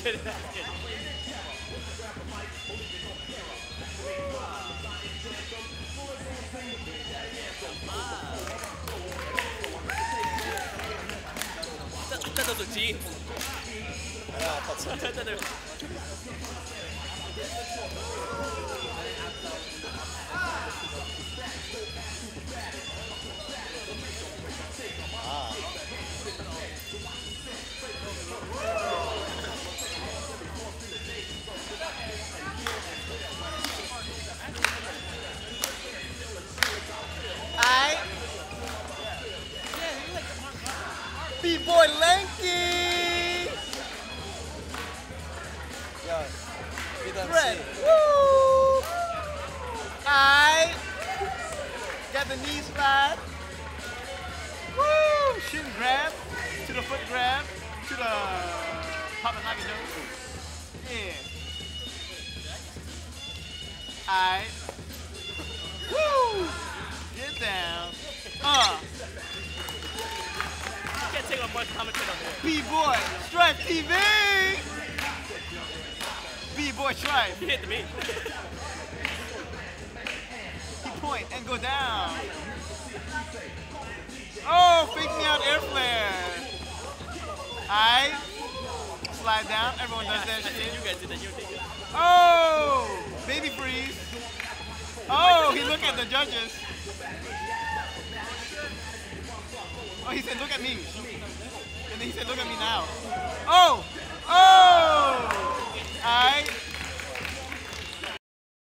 kidding. I'm kidding. I thought those were jeans. Yeah, I thought so. I thought they were... B-boy Lanky! Yo, Red. Woo! Aight. Got the knee slide. Woo! Shin grab. To the foot grab. To the pop and nugget nose. Yeah. Aight. Woo! Get down. You can't take on much commentary on there. B-boy Stripe TV! B-boy Stripe. He hit the meat. He point and go down. Oh, fake me out air flare. Aight. Slide down. Everyone does that shit. You guys did that. You did that. Oh, baby freeze. Oh, he looked at the judges. Oh, he said, look at me. And then he said, look at me now. Oh! Oh! Aight.